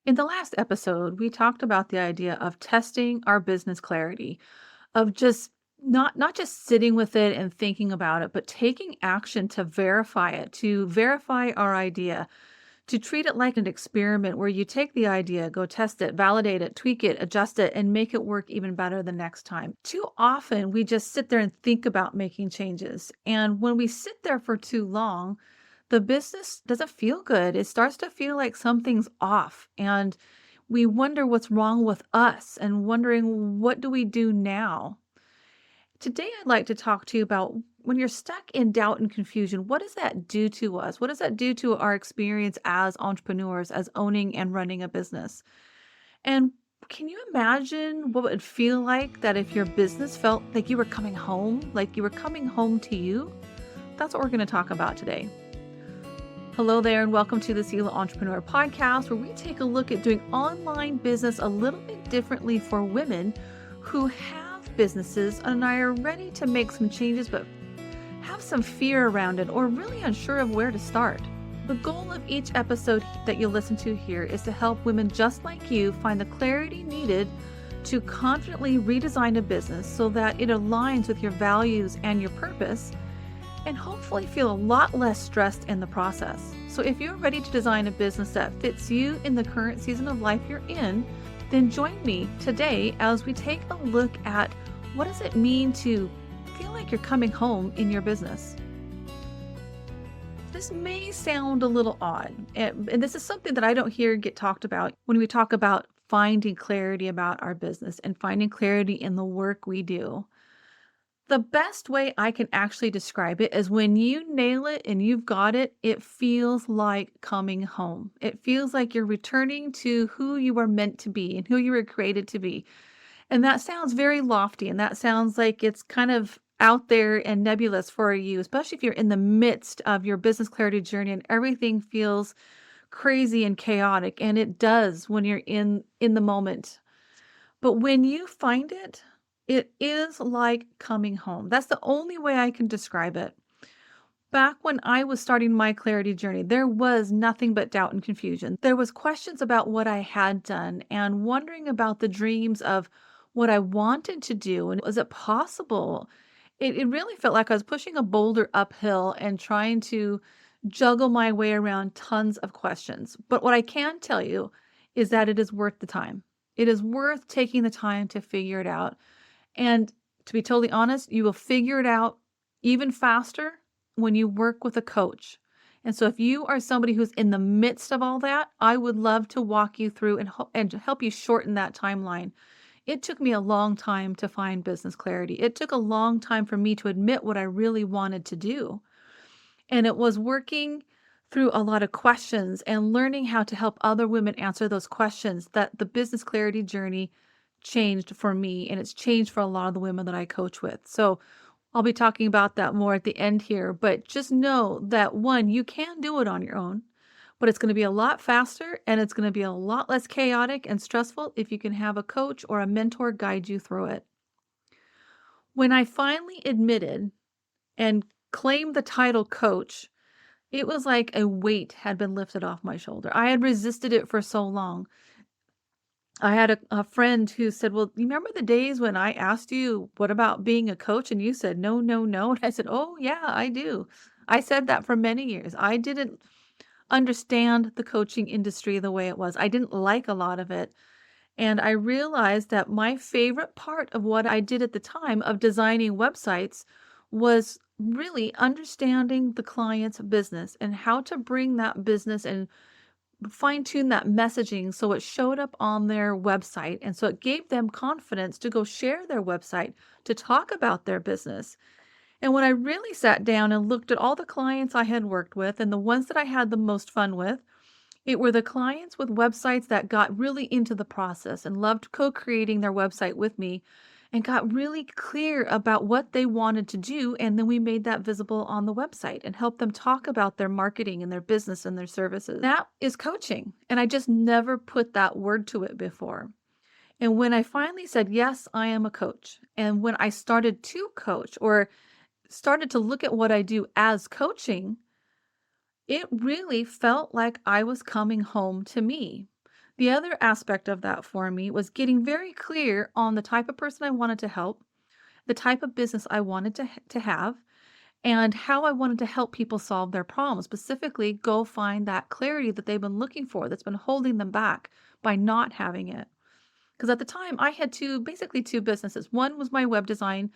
In the last episode, we talked about the idea of testing our business clarity, of just not just sitting with it and thinking about it, but taking action to verify it, to verify our idea, to treat it like an experiment where you take the idea, go test it, validate it, tweak it, adjust it, and make it work even better the next time. Too often, we just sit there and think about making changes. And when we sit there for too long, the business doesn't feel good. It starts to feel like something's off. And we wonder what's wrong with us and wondering what do we do now? Today, I'd like to talk to you about when you're stuck in doubt and confusion, what does that do to us? What does that do to our experience as entrepreneurs, as owning and running a business? And can you imagine what it would feel like that if your business felt like you were coming home, like you were coming home to you? That's what we're going to talk about today. Hello there, and welcome to the Sela Entrepreneur Podcast, where we take a look at doing online business a little bit differently for women who have businesses and are ready to make some changes but have some fear around it or really unsure of where to start. The goal of each episode that you'll listen to here is to help women just like you find the clarity needed to confidently redesign a business so that it aligns with your values and your purpose, and hopefully feel a lot less stressed in the process. So if you're ready to design a business that fits you in the current season of life you're in, then join me today as we take a look at what does it mean to feel like you're coming home in your business. This may sound a little odd, and this is something that I don't hear get talked about when we talk about finding clarity about our business and finding clarity in the work we do. The best way I can actually describe it is when you nail it and you've got it, it feels like coming home. It feels like you're returning to who you were meant to be and who you were created to be. And that sounds very lofty, and that sounds like it's kind of out there and nebulous for you, especially if you're in the midst of your business clarity journey and everything feels crazy and chaotic, and it does when you're in the moment. But when you find it, it is like coming home. That's the only way I can describe it. Back when I was starting my clarity journey, there was nothing but doubt and confusion. There was questions about what I had done and wondering about the dreams of what I wanted to do and was it possible? It really felt like I was pushing a boulder uphill and trying to juggle my way around tons of questions. But what I can tell you is that it is worth the time. It is worth taking the time to figure it out. And to be totally honest, you will figure it out even faster when you work with a coach. And so if you are somebody who's in the midst of all that, I would love to walk you through and help you shorten that timeline. It took me a long time to find business clarity. It took a long time for me to admit what I really wanted to do. And it was working through a lot of questions and learning how to help other women answer those questions that the business clarity journey changed for me, and it's changed for a lot of the women that I coach with. So I'll be talking about that more at the end here, but just know that one, you can do it on your own, but it's going to be a lot faster and it's going to be a lot less chaotic and stressful if you can have a coach or a mentor guide you through it. When I finally admitted and claimed the title coach, it was like a weight had been lifted off my shoulder. I had resisted it for so long. I had a friend who said, "Well, you remember the days when I asked you, what about being a coach? And you said, no, no, no." And I said, "Oh, yeah, I do." I said that for many years. I didn't understand the coaching industry the way it was. I didn't like a lot of it. And I realized that my favorite part of what I did at the time of designing websites was really understanding the client's business and how to bring that business and fine tune that messaging so it showed up on their website. And so it gave them confidence to go share their website, to talk about their business. And when I really sat down and looked at all the clients I had worked with and the ones that I had the most fun with, it were the clients with websites that got really into the process and loved co-creating their website with me and got really clear about what they wanted to do. And then we made that visible on the website and helped them talk about their marketing and their business and their services. That is coaching. And I just never put that word to it before. And when I finally said, yes, I am a coach, and when I started to coach or started to look at what I do as coaching, it really felt like I was coming home to me. The other aspect of that for me was getting very clear on the type of person I wanted to help, the type of business I wanted to have, and how I wanted to help people solve their problems. Specifically, go find that clarity that they've been looking for that's been holding them back by not having it. Because at the time, I had basically two businesses. One was my web design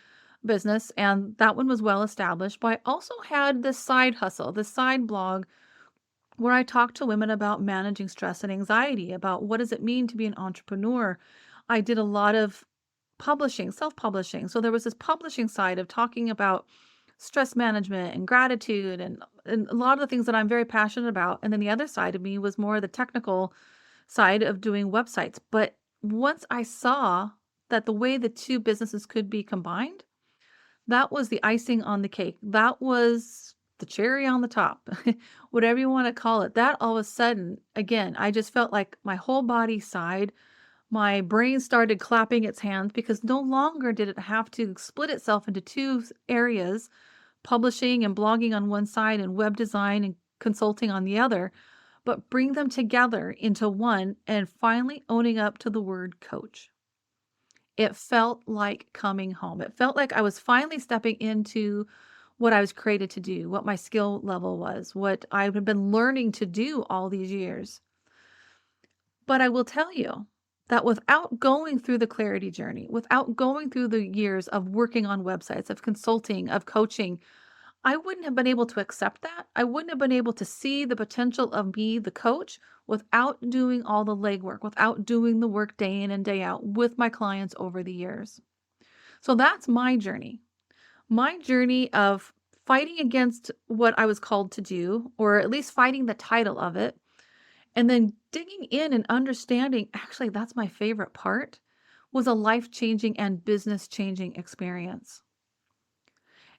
business, and that one was well established. But I also had this side hustle, this side blog where I talk to women about managing stress and anxiety, about what does it mean to be an entrepreneur. I did a lot of publishing, self-publishing. So there was this publishing side of talking about stress management and gratitude and a lot of the things that I'm very passionate about. And then the other side of me was more the technical side of doing websites. But once I saw that the way the two businesses could be combined, that was the icing on the cake. That was the cherry on the top, whatever you want to call it. That all of a sudden, again, I just felt like my whole body sighed. My brain started clapping its hands because no longer did it have to split itself into two areas, publishing and blogging on one side and web design and consulting on the other, but bring them together into one and finally owning up to the word coach. It felt like coming home. It felt like I was finally stepping into what I was created to do, what my skill level was, what I had been learning to do all these years. But I will tell you that without going through the clarity journey, without going through the years of working on websites, of consulting, of coaching, I wouldn't have been able to accept that. I wouldn't have been able to see the potential of me, the coach, without doing all the legwork, without doing the work day in and day out with my clients over the years. So that's my journey of fighting against what I was called to do, or at least fighting the title of it, and then digging in and understanding, actually, that's my favorite part, was a life-changing and business-changing experience.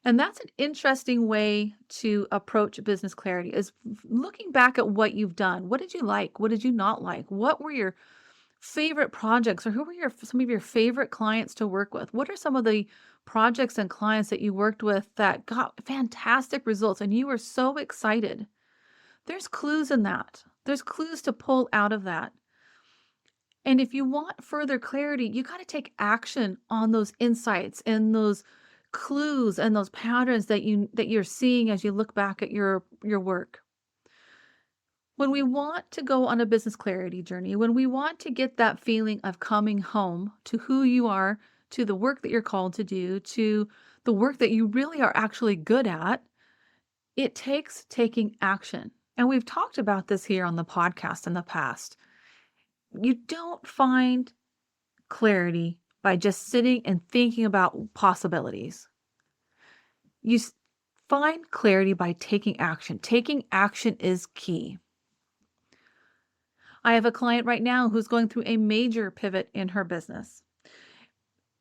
And that's an interesting way to approach business clarity is looking back at what you've done. What did you like? What did you not like? What were your favorite projects or who were some of your favorite clients to work with? What are some of the projects and clients that you worked with that got fantastic results and you were so excited? There's clues in that. There's clues to pull out of that. And if you want further clarity, you got to take action on those insights and those clues and those patterns that you're seeing as you look back at your work. When we want to go on a business clarity journey, when we want to get that feeling of coming home to who you are, to the work that you're called to do, to the work that you really are actually good at, it takes taking action. And we've talked about this here on the podcast in the past. You don't find clarity by just sitting and thinking about possibilities. You find clarity by taking action. Taking action is key. I have a client right now who's going through a major pivot in her business.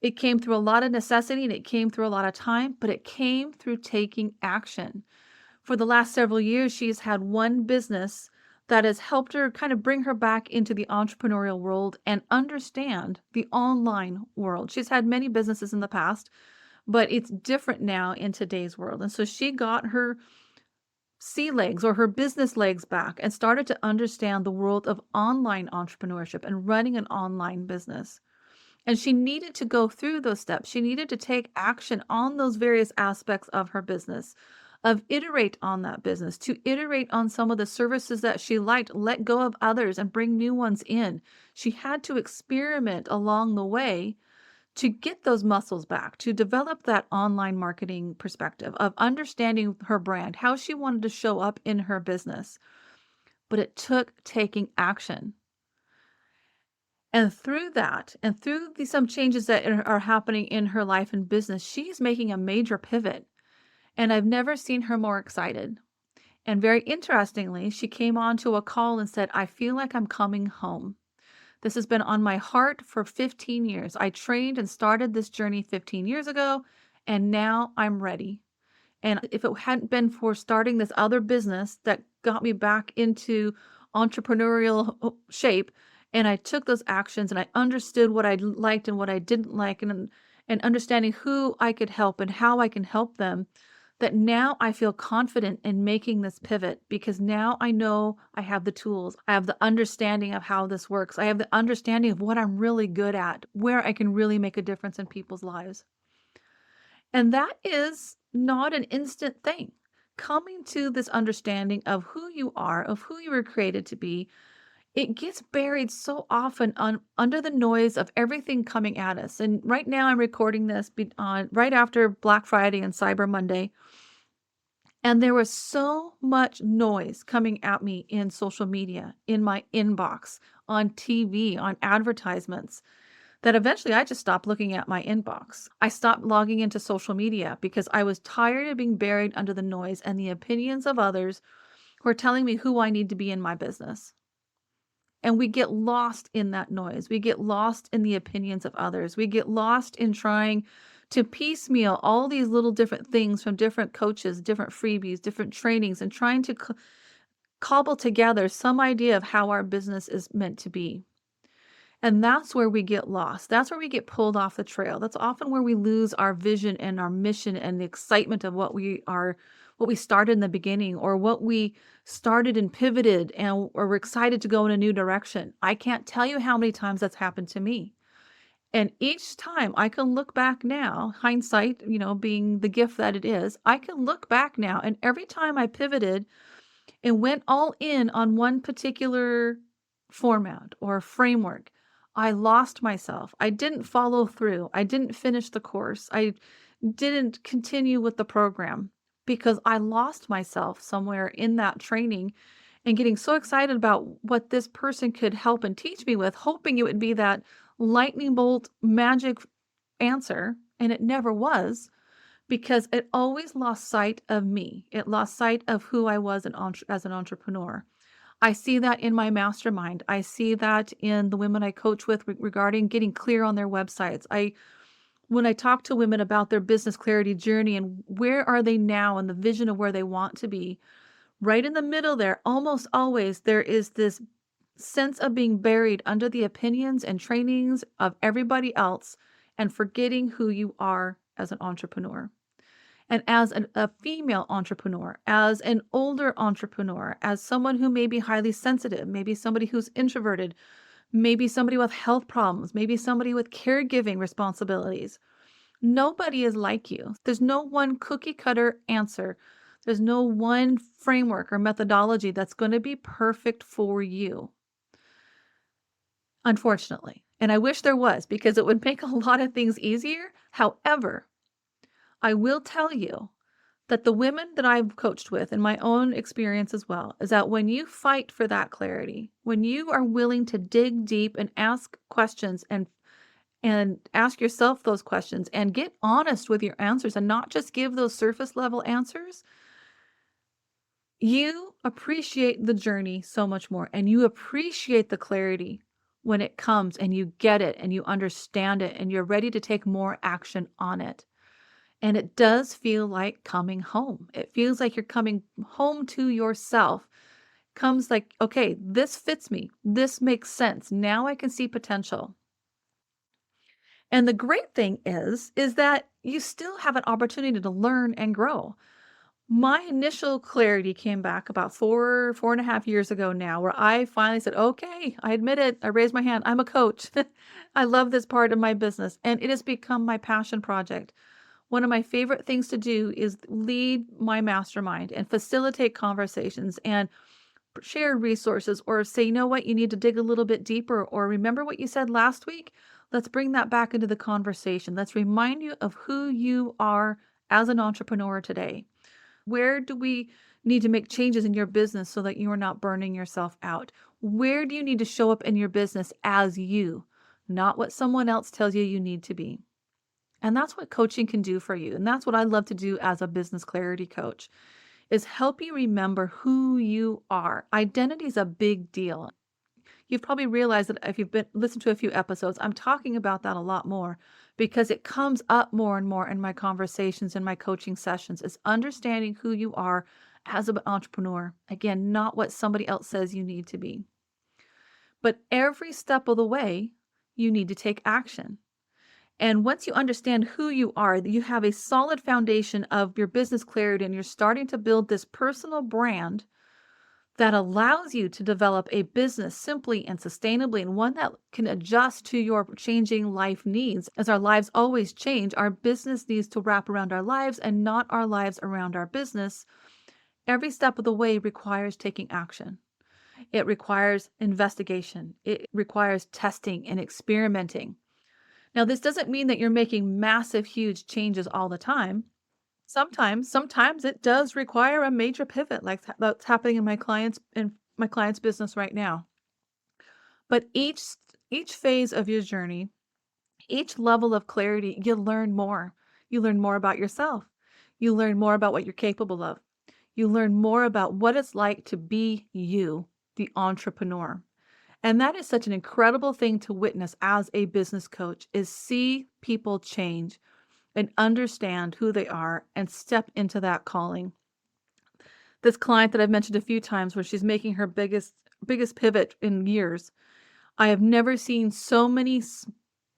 It came through a lot of necessity and it came through a lot of time, but it came through taking action. For the last several years, she's had one business that has helped her kind of bring her back into the entrepreneurial world and understand the online world. She's had many businesses in the past, but it's different now in today's world. And so she got her sea legs or her business legs back and started to understand the world of online entrepreneurship and running an online business. And she needed to go through those steps. She needed to take action on those various aspects of her business, of iterate on that business, to iterate on some of the services that she liked, let go of others and bring new ones in. She had to experiment along the way to get those muscles back, to develop that online marketing perspective of understanding her brand, how she wanted to show up in her business. But it took taking action. And through that, and through some changes that are happening in her life and business, she's making a major pivot. And I've never seen her more excited. And very interestingly, she came onto a call and said, I feel like I'm coming home. This has been on my heart for 15 years. I trained and started this journey 15 years ago, and now I'm ready. And if it hadn't been for starting this other business that got me back into entrepreneurial shape, and I took those actions and I understood what I liked and what I didn't like, and understanding who I could help and how I can help them, that now I feel confident in making this pivot because now I know I have the tools. I have the understanding of how this works. I have the understanding of what I'm really good at, where I can really make a difference in people's lives. And that is not an instant thing. Coming to this understanding of who you are, of who you were created to be, it gets buried so often under the noise of everything coming at us. And right now I'm recording this right after Black Friday and Cyber Monday. And there was so much noise coming at me in social media, in my inbox, on TV, on advertisements, that eventually I just stopped looking at my inbox. I stopped logging into social media because I was tired of being buried under the noise and the opinions of others who are telling me who I need to be in my business. And we get lost in that noise. We get lost in the opinions of others. We get lost in trying to piecemeal all these little different things from different coaches, different freebies, different trainings, and trying to cobble together some idea of how our business is meant to be. And that's where we get lost. That's where we get pulled off the trail. That's often where we lose our vision and our mission and the excitement of what we started in the beginning, or what we started and pivoted and or we're excited to go in a new direction. I can't tell you how many times that's happened to me. And each time I can look back now, hindsight, being the gift that it is, I can look back now, and every time I pivoted and went all in on one particular format or framework, I lost myself. I didn't follow through. I didn't finish the course. I didn't continue with the program because I lost myself somewhere in that training and getting so excited about what this person could help and teach me with, hoping it would be that lightning bolt magic answer. And it never was, because it always lost sight of me. It lost sight of who I was as an entrepreneur. I see that in my mastermind. I see that in the women I coach with regarding getting clear on their websites. When I talk to women about their business clarity journey and where are they now and the vision of where they want to be, right in the middle there, almost always there is this sense of being buried under the opinions and trainings of everybody else and forgetting who you are as an entrepreneur. And as a female entrepreneur, as an older entrepreneur, as someone who may be highly sensitive, maybe somebody who's introverted, maybe somebody with health problems, maybe somebody with caregiving responsibilities. Nobody is like you. There's no one cookie cutter answer. There's no one framework or methodology that's going to be perfect for you, unfortunately. And I wish there was, because it would make a lot of things easier. However, I will tell you that the women that I've coached with, in my own experience as well, is that when you fight for that clarity, when you are willing to dig deep and ask questions and ask yourself those questions and get honest with your answers and not just give those surface level answers, you appreciate the journey so much more, and you appreciate the clarity when it comes and you get it and you understand it and you're ready to take more action on it. And it does feel like coming home. It feels like you're coming home to yourself. Comes like, okay, this fits me. This makes sense. Now I can see potential. And the great thing is that you still have an opportunity to learn and grow. My initial clarity came back about 4.5 years ago now, where I finally said, okay, I admit it. I raised my hand. I'm a coach. I love this part of my business, and it has become my passion project. One of my favorite things to do is lead my mastermind and facilitate conversations and share resources, or say, you know what, you need to dig a little bit deeper, or remember what you said last week? Let's bring that back into the conversation. Let's remind you of who you are as an entrepreneur today. Where do we need to make changes in your business so that you are not burning yourself out? Where do you need to show up in your business as you, not what someone else tells you you need to be? And that's what coaching can do for you. And that's what I love to do as a business clarity coach, is help you remember who you are. Identity is a big deal. You've probably realized that if you've listened to a few episodes, I'm talking about that a lot more because it comes up more and more in my conversations and my coaching sessions, is understanding who you are as an entrepreneur. Again, not what somebody else says you need to be. But every step of the way, you need to take action. And once you understand who you are, you have a solid foundation of your business clarity, and you're starting to build this personal brand that allows you to develop a business simply and sustainably, and one that can adjust to your changing life needs. As our lives always change, our business needs to wrap around our lives and not our lives around our business. Every step of the way requires taking action. It requires investigation. It requires testing and experimenting. Now, this doesn't mean that you're making massive, huge changes all the time. Sometimes it does require a major pivot, like that's happening in my client's business right now. But each phase of your journey, each level of clarity, you learn more. You learn more about yourself. You learn more about what you're capable of. You learn more about what it's like to be you, the entrepreneur. And that is such an incredible thing to witness as a business coach, is see people change and understand who they are and step into that calling. This client that I've mentioned a few times, where she's making her biggest pivot in years, I have never seen so many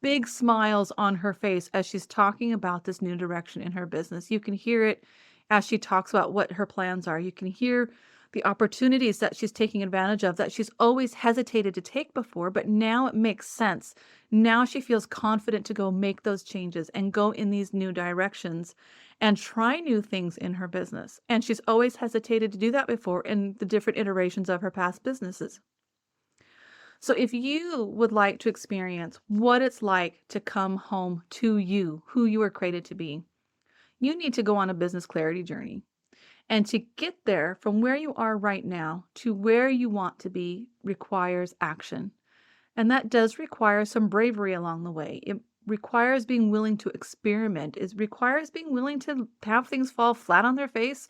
big smiles on her face as she's talking about this new direction in her business. You can hear it as she talks about what her plans are. You can hear the opportunities that she's taking advantage of that she's always hesitated to take before, but now it makes sense. Now she feels confident to go make those changes and go in these new directions and try new things in her business. And she's always hesitated to do that before in the different iterations of her past businesses. So if you would like to experience what it's like to come home to you, who you were created to be, you need to go on a business clarity journey. And to get there from where you are right now to where you want to be requires action. And that does require some bravery along the way. It requires being willing to experiment. It requires being willing to have things fall flat on their face.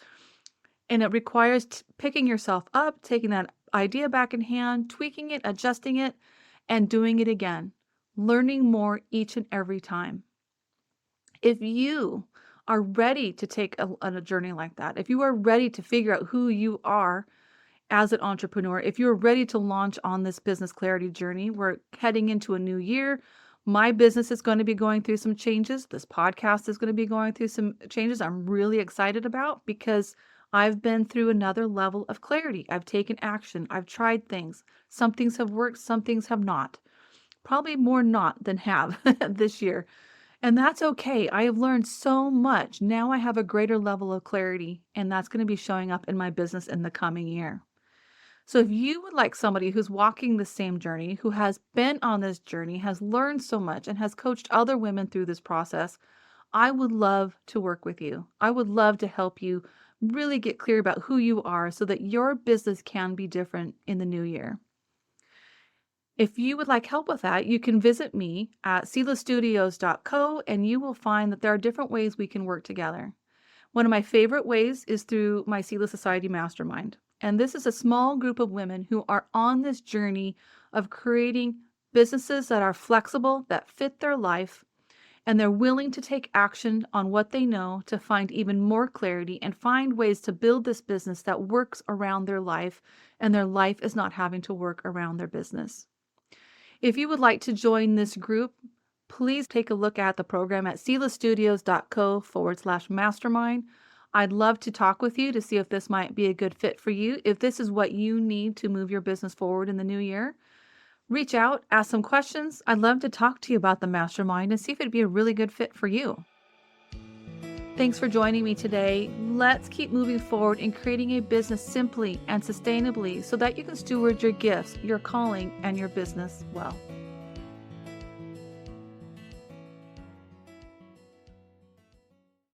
And it requires picking yourself up, taking that idea back in hand, tweaking it, adjusting it, and doing it again, learning more each and every time. If you are ready to take a journey like that, if you are ready to figure out who you are as an entrepreneur, if you're ready to launch on this business clarity journey, we're heading into a new year. My business is going to be going through some changes. This podcast is going to be going through some changes I'm really excited about, because I've been through another level of clarity. I've taken action. I've tried things. Some things have worked, some things have not. Probably more not than have this year. And that's okay. I have learned so much. Now I have a greater level of clarity, and that's going to be showing up in my business in the coming year. So if you would like somebody who's walking the same journey, who has been on this journey, has learned so much, and has coached other women through this process, I would love to work with you. I would love to help you really get clear about who you are so that your business can be different in the new year. If you would like help with that, you can visit me at SelaStudios.co, and you will find that there are different ways we can work together. One of my favorite ways is through my Sela Society Mastermind. And this is a small group of women who are on this journey of creating businesses that are flexible, that fit their life, and they're willing to take action on what they know to find even more clarity and find ways to build this business that works around their life, and their life is not having to work around their business. If you would like to join this group, please take a look at the program at selastudios.co/mastermind. I'd love to talk with you to see if this might be a good fit for you. If this is what you need to move your business forward in the new year, reach out, ask some questions. I'd love to talk to you about the mastermind and see if it'd be a really good fit for you. Thanks for joining me today. Let's keep moving forward in creating a business simply and sustainably so that you can steward your gifts, your calling, and your business well.